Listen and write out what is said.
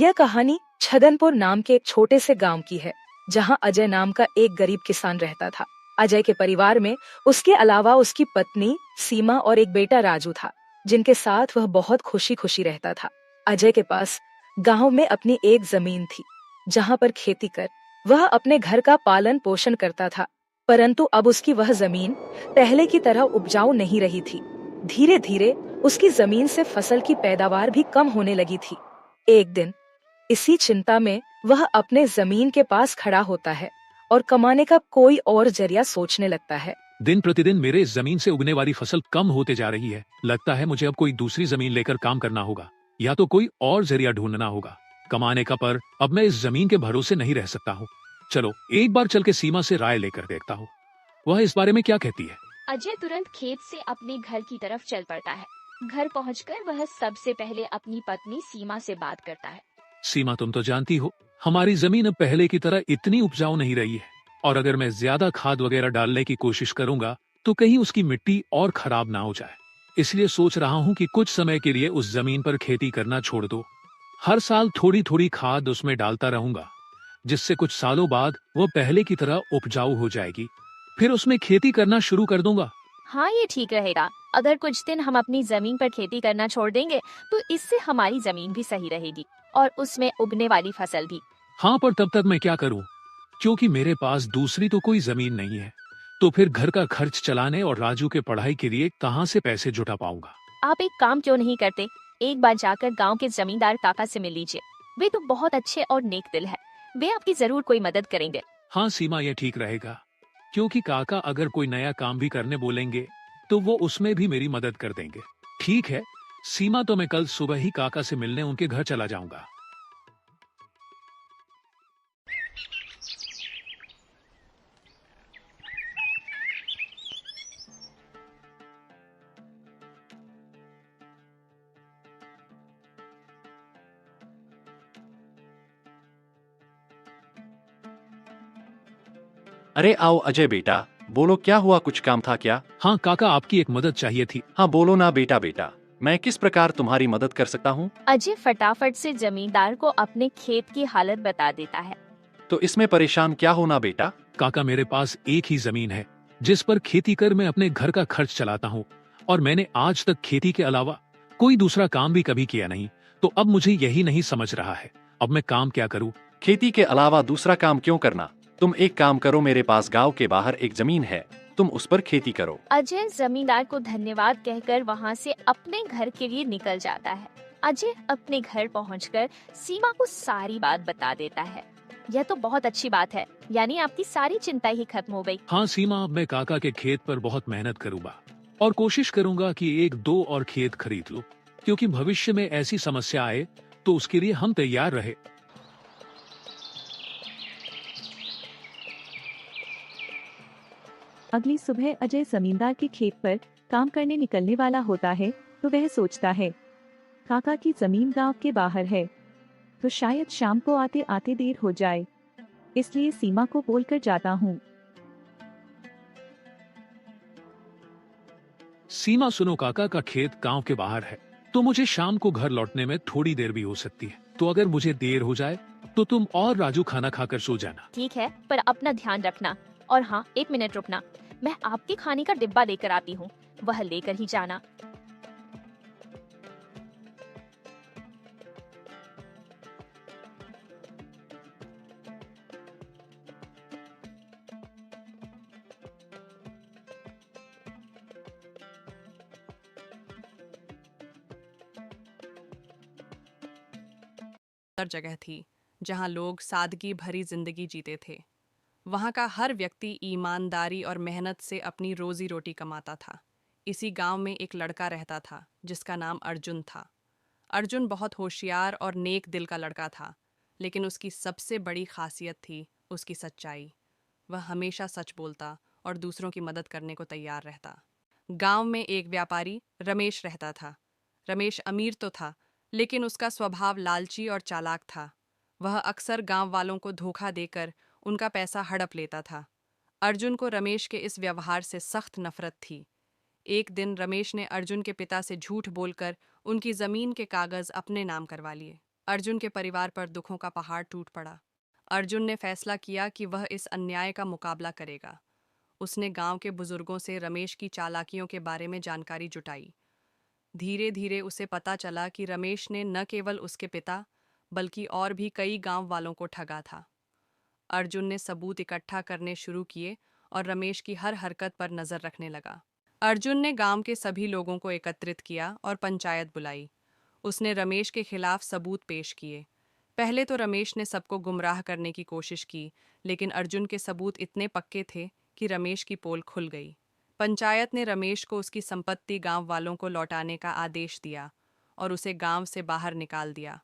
यह कहानी छदनपुर नाम के एक छोटे से गांव की है, जहां अजय नाम का एक गरीब किसान रहता था। अजय के परिवार में उसके अलावा उसकी पत्नी सीमा और एक बेटा राजू था, जिनके साथ वह बहुत खुशी खुशी रहता था। अजय के पास गांव में अपनी एक जमीन थी, जहां पर खेती कर वह अपने घर का पालन पोषण करता था। परंतु अब उसकी वह जमीन पहले की तरह उपजाऊ नहीं रही थी। धीरे धीरे उसकी जमीन से फसल की पैदावार भी कम होने लगी थी। एक दिन इसी चिंता में वह अपने जमीन के पास खड़ा होता है और कमाने का कोई और जरिया सोचने लगता है। दिन प्रतिदिन मेरे इस जमीन से उगने वाली फसल कम होते जा रही है। लगता है मुझे अब कोई दूसरी जमीन लेकर काम करना होगा, या तो कोई और जरिया ढूंढना होगा कमाने का। पर अब मैं इस जमीन के भरोसे नहीं रह सकता हूँ। चलो एक बार चल के सीमा से राय लेकर देखता हूँ, वह इस बारे में क्या कहती है। अजय तुरंत खेत से अपने घर की तरफ चल पड़ता है। घर पहुंचकर वह सबसे पहले अपनी पत्नी सीमा से बात करता है। सीमा, तुम तो जानती हो हमारी जमीन अब पहले की तरह इतनी उपजाऊ नहीं रही है, और अगर मैं ज्यादा खाद वगैरह डालने की कोशिश करूंगा तो कहीं उसकी मिट्टी और खराब ना हो जाए। इसलिए सोच रहा हूँ कि कुछ समय के लिए उस जमीन पर खेती करना छोड़ दो। हर साल थोड़ी थोड़ी खाद उसमें डालता रहूंगा, जिससे कुछ सालों बाद वो पहले की तरह उपजाऊ हो जाएगी। फिर उसमें खेती करना शुरू कर दूंगा। हाँ, ये ठीक रहेगा। अगर कुछ दिन हम अपनी जमीन पर खेती करना छोड़ देंगे तो इससे हमारी जमीन भी सही रहेगी और उसमें उगने वाली फसल भी। हाँ, पर तब तक मैं क्या करूँ, क्योंकि मेरे पास दूसरी तो कोई जमीन नहीं है। तो फिर घर का खर्च चलाने और राजू के पढ़ाई के लिए कहाँ से पैसे जुटा पाऊंगा। आप एक काम क्यों नहीं करते, एक बार जाकर गांव के जमींदार काका से मिल लीजिए। वे तो बहुत अच्छे और नेक दिल है। वे आपकी जरूर कोई मदद करेंगे। हाँ सीमा, ये ठीक रहेगा, क्योंकि काका अगर कोई नया काम भी करने बोलेंगे तो वो उसमें भी मेरी मदद कर देंगे। ठीक है सीमा, तो मैं कल सुबह ही काका से मिलने उनके घर चला जाऊंगा। अरे आओ अजय बेटा, बोलो क्या हुआ, कुछ काम था क्या? हाँ काका, आपकी एक मदद चाहिए थी। हाँ बोलो ना बेटा। बेटा मैं किस प्रकार तुम्हारी मदद कर सकता हूँ? अजय फटाफट से जमींदार को अपने खेत की हालत बता देता है। तो इसमें परेशान क्या होना बेटा। काका, मेरे पास एक ही जमीन है जिस पर खेती कर मैं अपने घर का खर्च चलाता हूँ, और मैंने आज तक खेती के अलावा कोई दूसरा काम भी कभी किया नहीं। तो अब मुझे यही नहीं समझ रहा है, अब मैं काम क्या करूँ। खेती के अलावा दूसरा काम क्यों करना? तुम एक काम करो, मेरे पास गांव के बाहर एक जमीन है, तुम उस पर खेती करो। अजय जमींदार को धन्यवाद कहकर वहाँ से अपने घर के लिए निकल जाता है। अजय अपने घर पहुँचकर सीमा को सारी बात बता देता है। यह तो बहुत अच्छी बात है, यानी आपकी सारी चिंता ही खत्म हो गई। हाँ सीमा, अब मैं काका के खेत पर बहुत मेहनत करूंगा और कोशिश करूंगा कि एक दो और खेत खरीद लूं, क्योंकि भविष्य में ऐसी समस्या आए तो उसके लिए हम तैयार रहे। अगली सुबह अजय जमींदार के खेत पर काम करने निकलने वाला होता है तो वह सोचता है, काका की जमीन गांव के बाहर है, तो शायद शाम को आते आते देर हो जाए, इसलिए सीमा को बोलकर जाता हूँ। सीमा सुनो, काका का खेत गांव के बाहर है, तो मुझे शाम को घर लौटने में थोड़ी देर भी हो सकती है। तो अगर मुझे देर हो जाए तो तुम और राजू खाना खाकर सो जाना। ठीक है, पर अपना ध्यान रखना। और हाँ, 1 मिनट रुकना, मैं आपके खाने का डिब्बा लेकर आती हूँ, वह लेकर ही जाना। जगह थी जहां लोग सादगी भरी जिंदगी जीते थे। वहां का हर व्यक्ति ईमानदारी और मेहनत से अपनी रोजी रोटी कमाता था। इसी गांव में एक लड़का रहता था जिसका नाम अर्जुन था। अर्जुन बहुत होशियार और नेक दिल का लड़का था, लेकिन उसकी सबसे बड़ी खासियत थी उसकी सच्चाई। वह हमेशा सच बोलता और दूसरों की मदद करने को तैयार रहता। गांव में एक व्यापारी रमेश रहता था। रमेश अमीर तो था, लेकिन उसका स्वभाव लालची और चालाक था। वह अक्सर गांव वालों को धोखा देकर उनका पैसा हड़प लेता था। अर्जुन को रमेश के इस व्यवहार से सख्त नफरत थी। एक दिन रमेश ने अर्जुन के पिता से झूठ बोलकर उनकी जमीन के कागज अपने नाम करवा लिए। अर्जुन के परिवार पर दुखों का पहाड़ टूट पड़ा। अर्जुन ने फैसला किया कि वह इस अन्याय का मुकाबला करेगा। उसने गांव के बुजुर्गों से रमेश की चालाकियों के बारे में जानकारी जुटाई। धीरे धीरे उसे पता चला कि रमेश ने न केवल उसके पिता बल्कि और भी कई गांव वालों को ठगा था। अर्जुन ने सबूत इकट्ठा करने शुरू किए और रमेश की हर हरकत पर नजर रखने लगा। अर्जुन ने गांव के सभी लोगों को एकत्रित किया और पंचायत बुलाई। उसने रमेश के खिलाफ सबूत पेश किए। पहले तो रमेश ने सबको गुमराह करने की कोशिश की, लेकिन अर्जुन के सबूत इतने पक्के थे कि रमेश की पोल खुल गई। पंचायत ने रमेश को उसकी संपत्ति गांव वालों को लौटाने का आदेश दिया और उसे गांव से बाहर निकाल दिया।